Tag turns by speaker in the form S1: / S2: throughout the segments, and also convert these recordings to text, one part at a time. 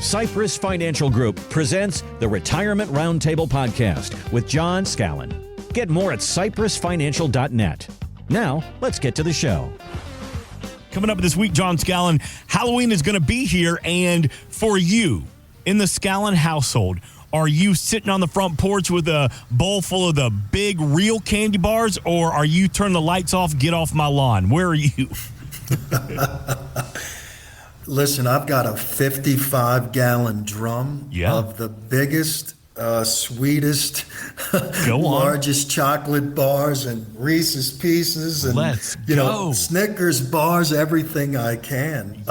S1: Cypress Financial Group presents the Retirement Roundtable Podcast with John Scallan. Get more at cypressfinancial.net. Now, let's get to the show.
S2: Coming up this week, John Scallan, Halloween is going to be here, and for you, in the Scallan household, are you sitting on the front porch with a bowl full of the big, real candy bars, or are you turn the lights off, get off my lawn? Where are you?
S3: Listen, I've got a 55-gallon drum of the biggest, sweetest, largest chocolate bars and Reese's Pieces and Snickers bars, everything I can.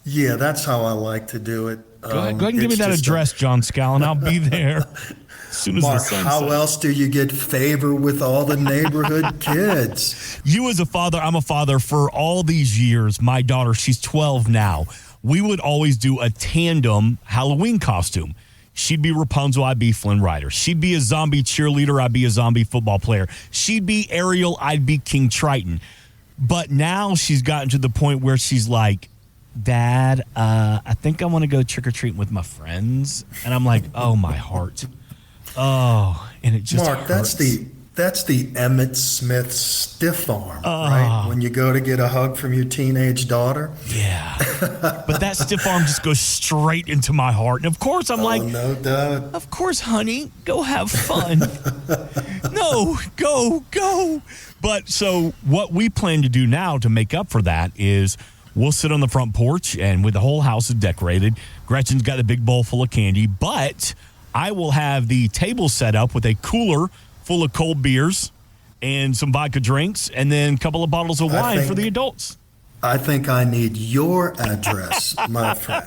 S3: That's how I like to do it.
S2: Go ahead and give me that address, John Scallan. I'll be there as soon as
S3: Mark,
S2: the sun
S3: how
S2: sets.
S3: else do you get favor with all the neighborhood kids?
S2: You as a father, I'm a father for all these years. My daughter, she's 12 now. We would always do a tandem Halloween costume. She'd be Rapunzel, I'd be Flynn Rider. She'd be a zombie cheerleader, I'd be a zombie football player. She'd be Ariel, I'd be King Triton. But now she's gotten to the point where she's like, Dad, I think I want to go trick-or-treating with my friends. And I'm like, oh, my heart. Oh, and it just
S3: Mark,
S2: hurts.
S3: that's the Emmitt Smith stiff arm, right? When you go to get a hug from your teenage daughter.
S2: Yeah. But that stiff arm just goes straight into my heart. And of course, I'm like,
S3: no doubt.
S2: Of course, honey, go have fun. No, go. But so what we plan to do now to make up for that is we'll sit on the front porch, and with the whole house is decorated, Gretchen's got a big bowl full of candy, but I will have the table set up with a cooler full of cold beers and some vodka drinks, and then a couple of bottles of wine for the adults.
S3: I think I need your address, my friend.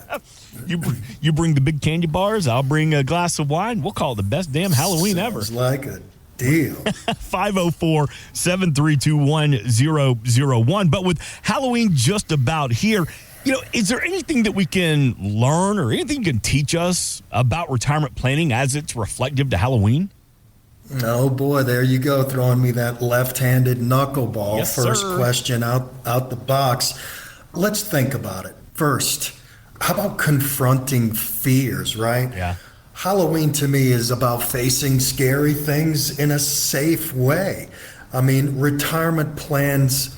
S2: You bring the big candy bars, I'll bring a glass of wine. We'll call it the best damn Halloween ever.
S3: Sounds like a deal.
S2: 504-732-1001. But with Halloween just about here, is there anything that we can learn or anything you can teach us about retirement planning as it's reflective to Halloween?
S3: Oh boy, there you go, throwing me that left-handed knuckleball.
S2: Yes,
S3: First
S2: sir.
S3: question out the box. Let's think about it. First, how about confronting fears, right?
S2: Yeah.
S3: Halloween to me is about facing scary things in a safe way. I mean, retirement plans,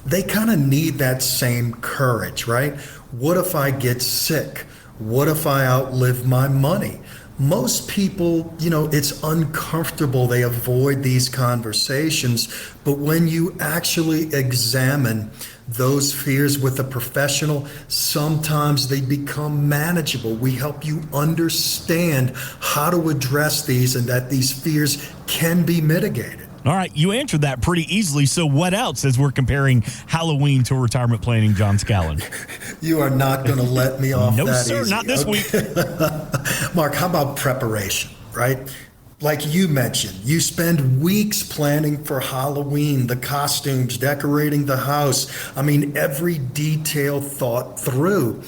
S3: they kind of need that same courage, right? What if I get sick? What if I outlive my money? Most people, it's uncomfortable. They avoid these conversations. But when you actually examine those fears with a professional, sometimes they become manageable. We help you understand how to address these and that these fears can be mitigated.
S2: All right, you answered that pretty easily. So what else as we're comparing Halloween to retirement planning, John Scallan?
S3: You are not going to let me off
S2: No,
S3: that
S2: sir,
S3: easy.
S2: not this week.
S3: Mark, how about preparation, right? Like you mentioned, you spend weeks planning for Halloween, the costumes, decorating the house. I mean, every detail thought through.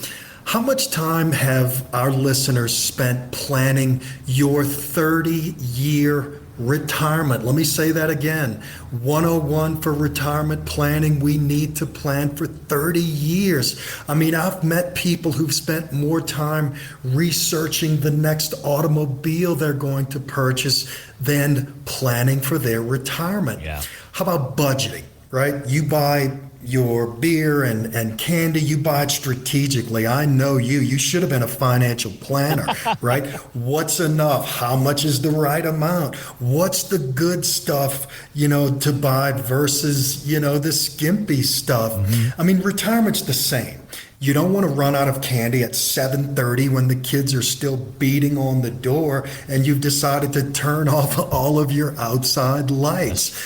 S3: How much time have our listeners spent planning your 30-year retirement? Let me say that again. 101 for retirement planning. We need to plan for 30 years. I mean, I've met people who've spent more time researching the next automobile they're going to purchase than planning for their retirement.
S2: Yeah.
S3: How about budgeting, right? You buy your beer and candy, you buy it strategically. I know you should have been a financial planner, right? What's enough? How much is the right amount? What's the good stuff, to buy versus, the skimpy stuff? Mm-hmm. I mean, retirement's the same. You don't want to run out of candy at 7:30 when the kids are still beating on the door and you've decided to turn off all of your outside lights.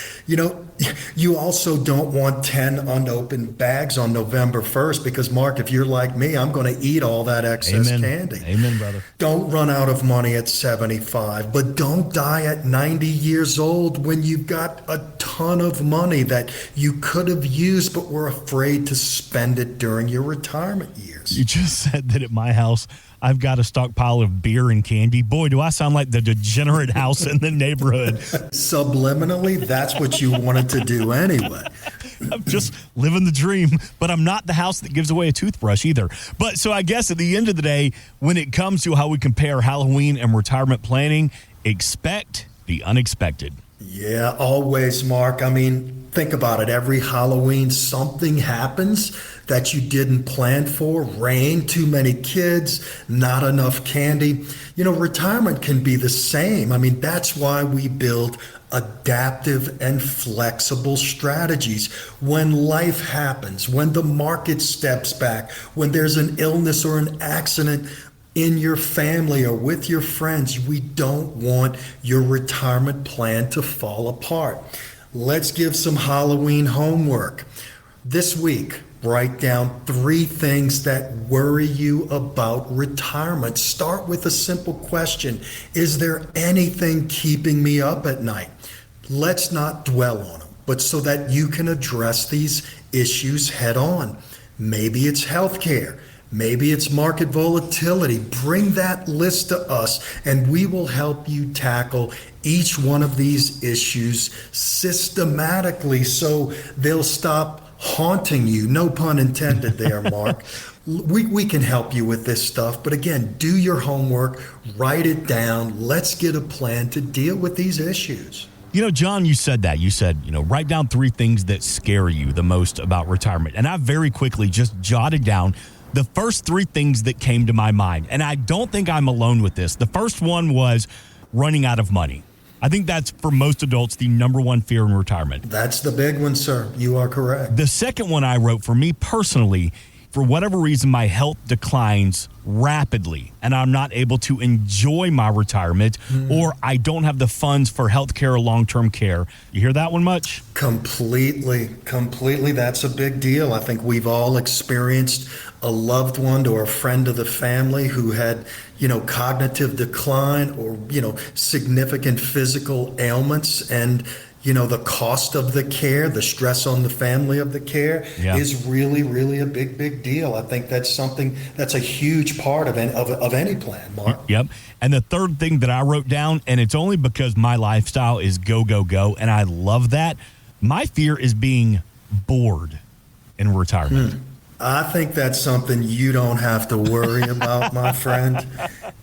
S3: You also don't want 10 unopened bags on November 1st because, Mark, if you're like me, I'm going to eat all that excess candy.
S2: Amen, brother.
S3: Don't run out of money at 75, but don't die at 90 years old when you've got a ton of money that you could have used but were afraid to spend it during your retirement years.
S2: You just said that at my house, I've got a stockpile of beer and candy. Boy, do I sound like the degenerate house in the neighborhood.
S3: Subliminally, that's what you wanted to do anyway.
S2: I'm just living the dream, but I'm not the house that gives away a toothbrush either. But so I guess at the end of the day, when it comes to how we compare Halloween and retirement planning, expect the unexpected.
S3: Yeah, always, Mark. I mean, think about it. Every Halloween, something happens that you didn't plan for. Rain, too many kids, not enough candy. Retirement can be the same. I mean, that's why we build adaptive and flexible strategies. When life happens, when the market steps back, when there's an illness or an accident in your family or with your friends, we don't want your retirement plan to fall apart. Let's give some Halloween homework. This week, write down 3 things that worry you about retirement. Start with a simple question. Is there anything keeping me up at night? Let's not dwell on them, but so that you can address these issues head on. Maybe it's healthcare. Maybe it's market volatility. Bring that list to us, and we will help you tackle each one of these issues systematically so they'll stop haunting you. No pun intended there, Mark. We can help you with this stuff. But again, do your homework, write it down. Let's get a plan to deal with these issues.
S2: John, you said that. You said, write down 3 things that scare you the most about retirement. And I very quickly just jotted down the first 3 things that came to my mind. And I don't think I'm alone with this. The first one was running out of money. I think that's, for most adults, the number one fear in retirement.
S3: That's the big one, sir. You are correct.
S2: The second one I wrote, for me personally, for whatever reason, my health declines rapidly and I'm not able to enjoy my retirement, or I don't have the funds for health care or long-term care. You hear that one much?
S3: Completely. That's a big deal. I think we've all experienced a loved one or a friend of the family who had, cognitive decline or, significant physical ailments, and the cost of the care, the stress on the family of the care is really, really a big deal. I think that's something that's a huge part of any plan, Mark.
S2: Yep. And the third thing that I wrote down, and it's only because my lifestyle is go, and I love that. My fear is being bored in retirement.
S3: I think that's something you don't have to worry about, my friend.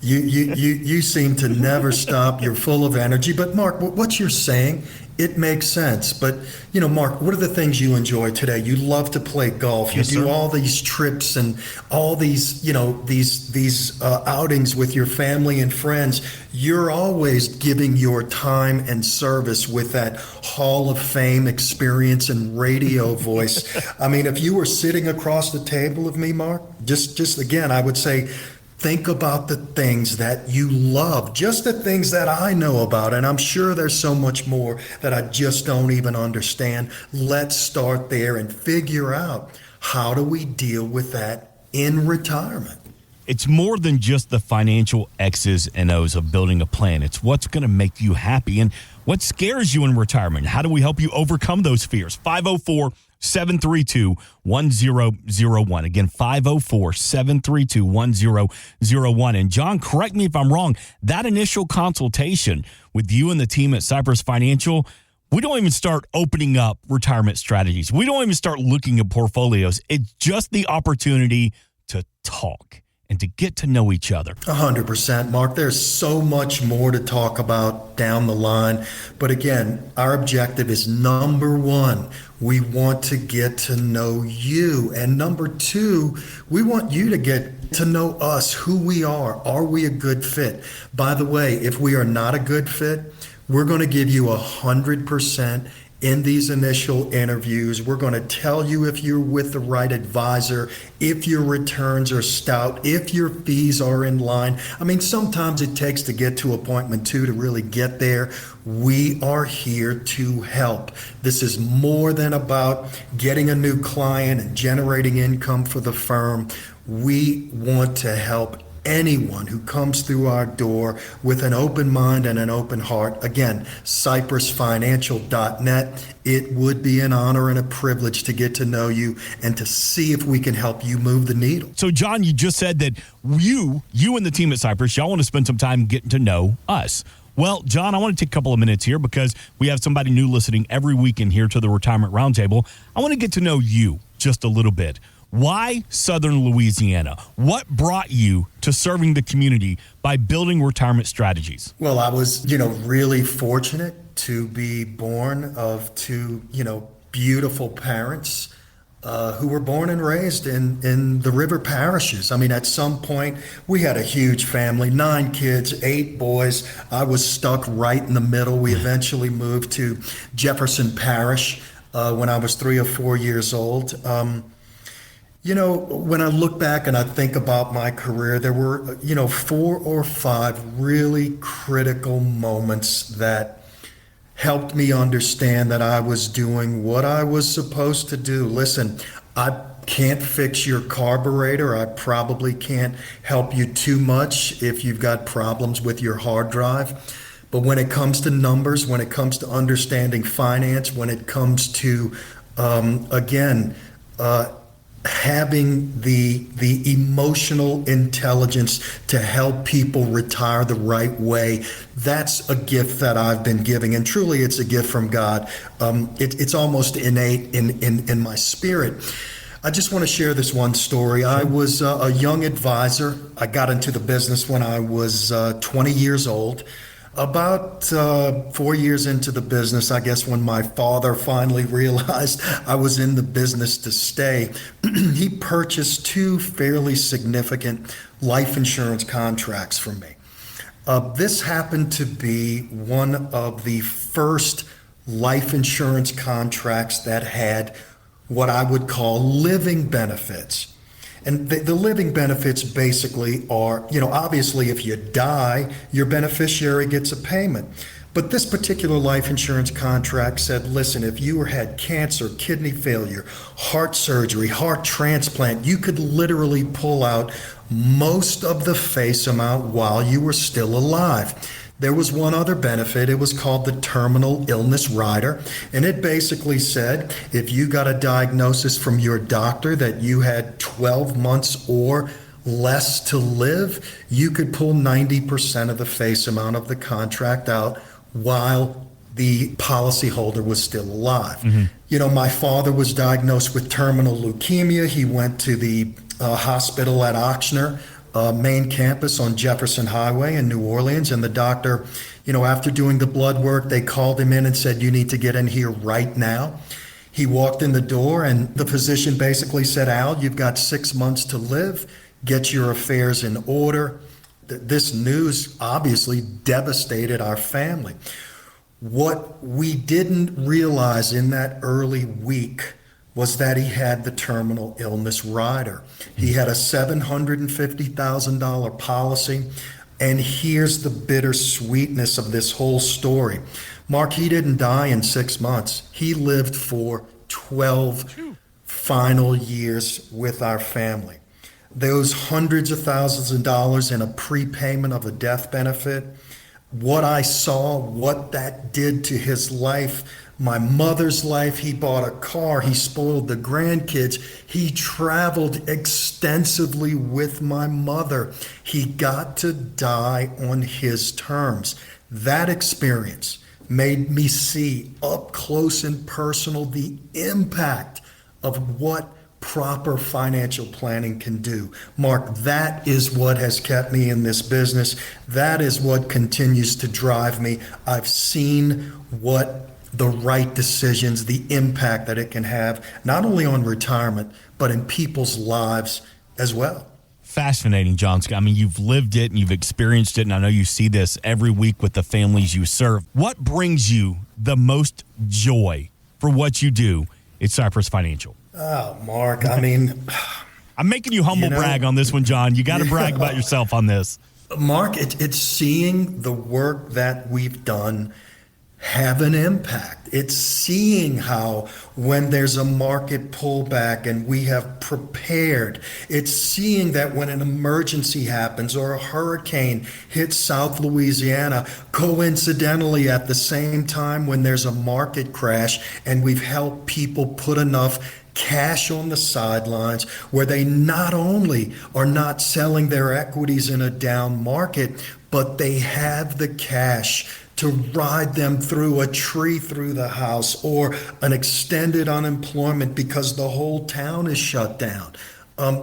S3: You seem to never stop. You're full of energy. But Mark, what you're saying, it makes sense. But, Mark, what are the things you enjoy today? You love to play golf.
S2: Yes,
S3: you do
S2: sir.
S3: all these trips and all these, these outings with your family and friends. You're always giving your time and service with that Hall of Fame experience and radio voice. I mean, if you were sitting across the table of me, Mark, just again, I would say, think about the things that you love, just the things that I know about. And I'm sure there's so much more that I just don't even understand. Let's start there and figure out, how do we deal with that in retirement?
S2: It's more than just the financial X's and O's of building a plan. It's what's going to make you happy and what scares you in retirement. How do we help you overcome those fears? 504-732-1001. Again, 504-732-1001. And John, correct me if I'm wrong, that initial consultation with you and the team at Cypress Financial, we don't even start opening up retirement strategies. We don't even start looking at portfolios. It's just the opportunity to talk and to get to know each other.
S3: 100%, Mark. There's so much more to talk about down the line. But again, our objective is, number 1, we want to get to know you. And number 2, we want you to get to know us, who we are. Are we a good fit? By the way, if we are not a good fit, we're going to give you 100% in these initial interviews. We're going to tell you if you're with the right advisor, if your returns are stout, if your fees are in line. I mean, sometimes it takes to get to appointment 2 to really get there. We are here to help. This is more than about getting a new client and generating income for the firm. We want to help anyone who comes through our door with an open mind and an open heart. Again, cypressfinancial.net. It would be an honor and a privilege to get to know you and to see if we can help you move the needle.
S2: So, John, you just said that you and the team at Cypress, y'all want to spend some time getting to know us. Well, John, I want to take a couple of minutes here because we have somebody new listening every weekend here to the Retirement Roundtable. I want to get to know you just a little bit. Why Southern Louisiana? What brought you to serving the community by building retirement strategies?
S3: Well, I was, really fortunate to be born of two, beautiful parents who were born and raised in the river parishes. I mean, at some point, we had a huge family, 9 kids, 8 boys. I was stuck right in the middle. We eventually moved to Jefferson Parish when I was 3 or 4 years old. When I look back and I think about my career, there were, 4 or 5 really critical moments that helped me understand that I was doing what I was supposed to do. Listen, I can't fix your carburetor. I probably can't help you too much if you've got problems with your hard drive. But when it comes to numbers, when it comes to understanding finance, when it comes to, having the emotional intelligence to help people retire the right way, that's a gift that I've been giving, and truly it's a gift from God. It's almost innate in my spirit. I just want to share this one story. I was a young advisor. I got into the business when I was 20 years old. About 4 years into the business, I guess when my father finally realized I was in the business to stay, he purchased 2 fairly significant life insurance contracts from me. This happened to be one of the first life insurance contracts that had what I would call living benefits. And the living benefits basically are, obviously if you die, your beneficiary gets a payment. But this particular life insurance contract said, listen, if you had cancer, kidney failure, heart surgery, heart transplant, you could literally pull out most of the face amount while you were still alive. There was one other benefit. It was called the terminal illness rider. And it basically said if you got a diagnosis from your doctor that you had 12 months or less to live, you could pull 90% of the face amount of the contract out while the policyholder was still alive. Mm-hmm. My father was diagnosed with terminal leukemia. He went to the hospital at Ochsner, main campus on Jefferson Highway in New Orleans. And the doctor, after doing the blood work, they called him in and said, you need to get in here right now. He walked in the door and the physician basically said, Al, you've got 6 months to live. Get your affairs in order. This news obviously devastated our family. What we didn't realize in that early week was that he had the terminal illness rider. He had a $750,000 policy. And here's the bittersweetness of this whole story. Mark, he didn't die in 6 months. He lived for 12 final years with our family. Those hundreds of thousands of dollars in a prepayment of a death benefit, what I saw, what that did to his life, my mother's life. He bought a car. He spoiled the grandkids. He traveled extensively with my mother. He got to die on his terms. That experience made me see up close and personal the impact of what proper financial planning can do. Mark, that is what has kept me in this business. That is what continues to drive me. I've seen what the right decisions, the impact that it can have, not only on retirement, but in people's lives as well.
S2: Fascinating, John. I mean, you've lived it and you've experienced it, and I know you see this every week with the families you serve. What brings you the most joy for what you do at Cypress Financial?
S3: Oh, Mark, I mean...
S2: I'm making you humble brag on this one, John. You got to brag about yourself on this.
S3: Mark, it's seeing the work that we've done have an impact. It's seeing how when there's a market pullback and we have prepared, it's seeing that when an emergency happens or a hurricane hits South Louisiana, coincidentally at the same time when there's a market crash and we've helped people put enough cash on the sidelines, where they not only are not selling their equities in a down market, but they have the cash to ride them through a tree through the house or an extended unemployment because the whole town is shut down.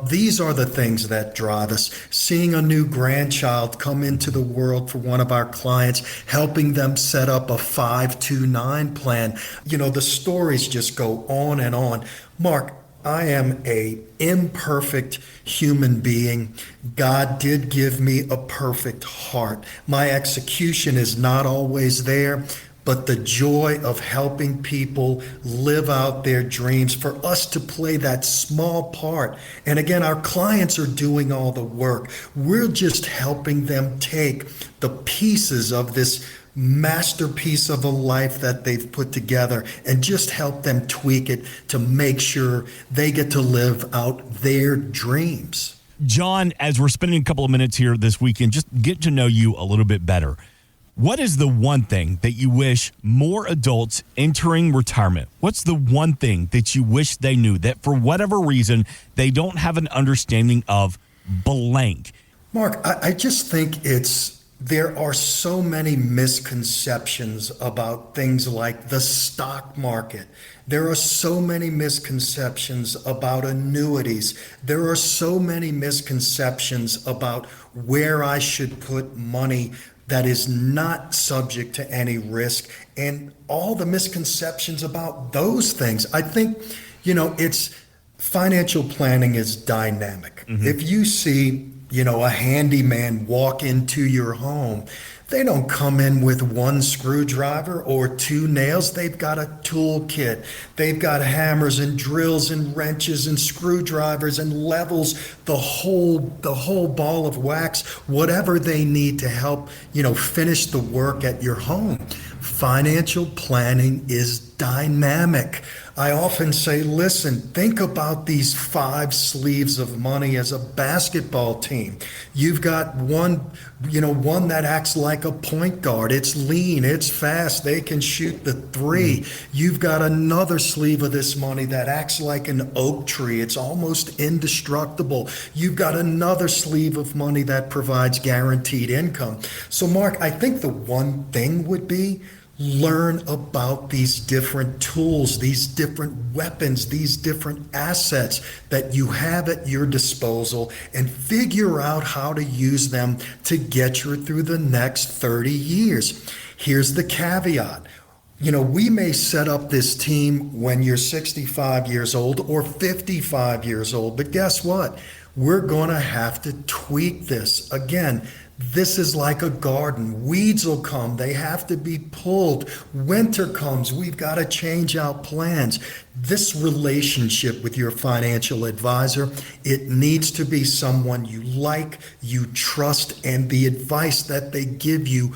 S3: These are the things that drive us. Seeing a new grandchild come into the world for one of our clients, helping them set up a 529 plan. The stories just go on and on. Mark, I am a imperfect human being. God did give me a perfect heart. My execution is not always there, but the joy of helping people live out their dreams, for us to play that small part. And again, our clients are doing all the work. We're just helping them take the pieces of this masterpiece of a life that they've put together and just help them tweak it to make sure they get to live out their dreams.
S2: John, as we're spending a couple of minutes here this weekend, just get to know you a little bit better. What is the one thing that you wish more adults entering retirement, what's the one thing that you wish they knew that for whatever reason they don't have an understanding of blank?
S3: Mark, I just think there are so many misconceptions about things like the stock market. There are so many misconceptions about annuities. There are so many misconceptions about where I should put money that is not subject to any risk, and all the misconceptions about those things. I think, it's financial planning is dynamic. Mm-hmm. If you see a handyman walk into your home, they don't come in with one screwdriver or two nails. They've got a toolkit. They've got hammers and drills and wrenches and screwdrivers and levels, the whole ball of wax, whatever they need to help, finish the work at your home. Financial planning is dynamic. I often say, listen, think about these 5 sleeves of money as a basketball team. You've got one that acts like a point guard. It's lean, it's fast, they can shoot the 3. You've got another sleeve of this money that acts like an oak tree. It's almost indestructible. You've got another sleeve of money that provides guaranteed income. So, Mark, I think the one thing would be learn about these different tools, these different weapons, these different assets that you have at your disposal, and figure out how to use them to get you through the next 30 years. Here's the caveat. We may set up this team when you're 65 years old or 55 years old, but guess what? We're going to have to tweak this. Again, this is like a garden. Weeds will come. They have to be pulled. Winter comes. We've got to change out plans. This relationship with your financial advisor, it needs to be someone you like, you trust, and the advice that they give you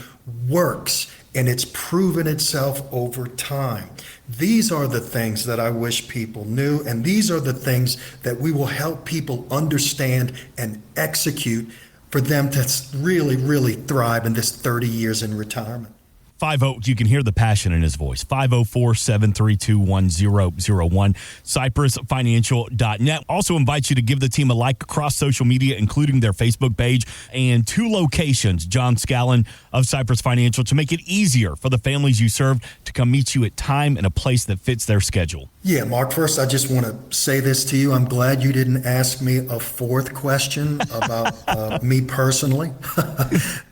S3: works, and it's proven itself over time. These are the things that I wish people knew, and these are the things that we will help people understand and execute for them to really, really thrive in this 30 years in retirement.
S2: 50, you can hear the passion in his voice. 504-732-1001, cypressfinancial.net. Also invite you to give the team a like across social media, including their Facebook page, and 2 locations, John Scallan of Cypress Financial, to make it easier for the families you serve to come meet you at time and a place that fits their schedule.
S3: Yeah, Mark, first I just want to say this to you. I'm glad you didn't ask me a 4th question about me personally.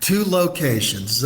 S3: 2 locations,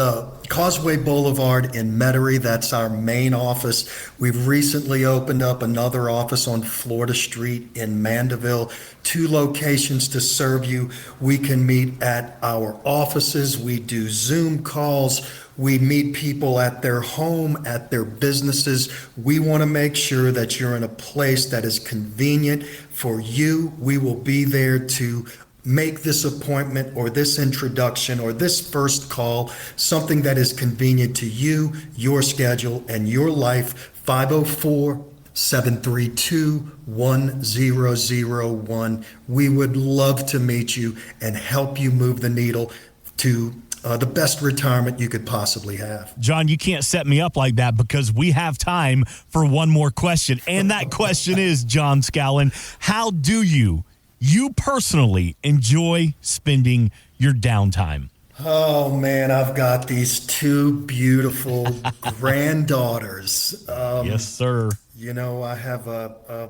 S3: Causeway Boulevard in Metairie, that's our main office. We've recently opened up another office on Florida Street in Mandeville. 2 locations to serve you. We can meet at our offices. We do Zoom calls. We meet people at their home, at their businesses. We want to make sure that you're in a place that is convenient for you. We will be there to make this appointment or this introduction or this first call something that is convenient to you, your schedule, and your life. 504-732-1001. We would love to meet you and help you move the needle to the best retirement you could possibly have.
S2: John, you can't set me up like that because we have time for one more question. And that question is, John Scallan, how do you personally enjoy spending your downtime?
S3: Oh, man, I've got these two beautiful granddaughters.
S2: Yes, sir.
S3: You know, I have a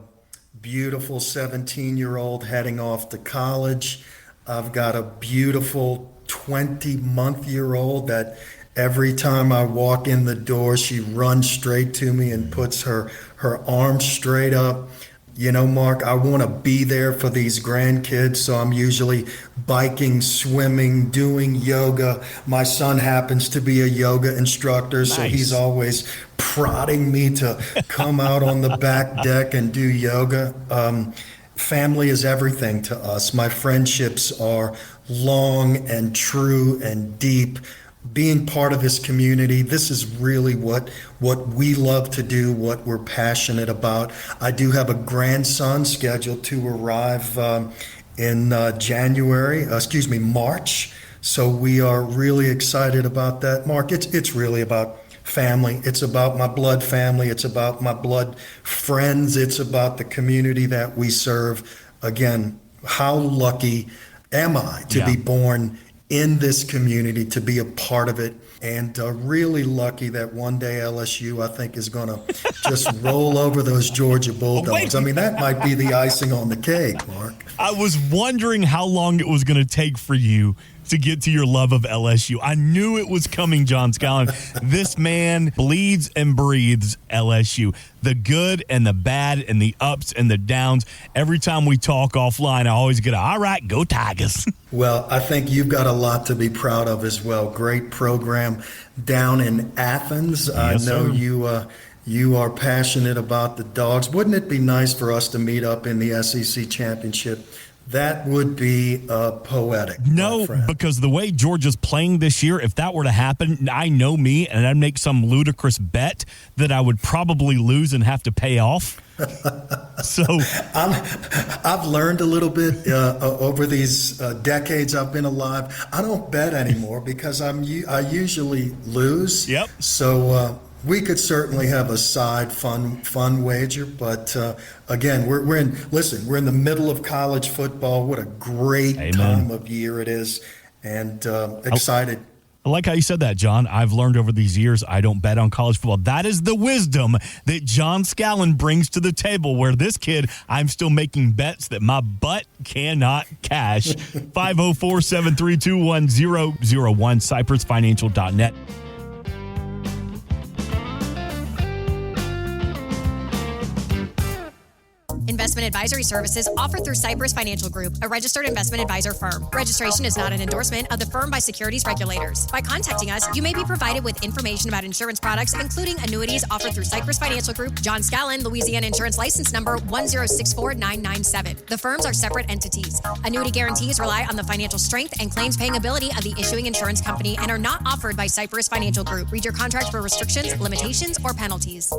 S3: beautiful 17-year-old heading off to college. I've got a beautiful 20-month-year-old that every time I walk in the door, she runs straight to me and puts her arms straight up. You know, Mark, I want to be there for these grandkids, so I'm usually biking, swimming, doing yoga. My son happens to be a yoga instructor, so he's always prodding me to come out on the back deck and do yoga. Family is everything to us. My friendships are long and true and deep. Being part of this community, this is really what we love to do, what we're passionate about. I do have a grandson scheduled to arrive in March. So we are really excited about that. Mark, it's really about family. It's about my blood family. It's about my blood friends. It's about the community that we serve. Again, how lucky am I to be born in this community, to be a part of it, and really lucky that one day LSU, I think, is going to just roll over those Georgia Bulldogs. I mean, that might be the icing on the cake, Mark.
S2: I was wondering how long it was going to take for you to get to your love of LSU. I knew it was coming, John Scallan. This man bleeds and breathes LSU. The good and the bad and the ups and the downs. Every time we talk offline, I always get all right, go Tigers.
S3: Well, I think you've got a lot to be proud of as well. Great program down in Athens.
S2: Yes,
S3: I know
S2: sir.
S3: you are passionate about the Dogs. Wouldn't it be nice for us to meet up in the SEC championship? That would be poetic.
S2: No, because the way Georgia's playing this year, if that were to happen, I know me, and I'd make some ludicrous bet that I would probably lose and have to pay off. So
S3: I've learned a little bit over these decades I've been alive. I don't bet anymore because I usually lose.
S2: Yep.
S3: So we could certainly have a side fun wager, but again, we're in the middle of college football. What a great time of year it is, and excited.
S2: I like how you said that, John. I've learned over these years I don't bet on college football. That is the wisdom that John Scallan brings to the table, where this kid, I'm still making bets that my butt cannot cash. 504-732-1001, cypressfinancial.net.
S4: Investment advisory services offered through Cypress Financial Group, a registered investment advisor firm. Registration is not an endorsement of the firm by securities regulators. By contacting us, you may be provided with information about insurance products, including annuities offered through Cypress Financial Group, John Scallan, Louisiana Insurance License Number 1064997. The firms are separate entities. Annuity guarantees rely on the financial strength and claims paying ability of the issuing insurance company and are not offered by Cypress Financial Group. Read your contract for restrictions, limitations, or penalties.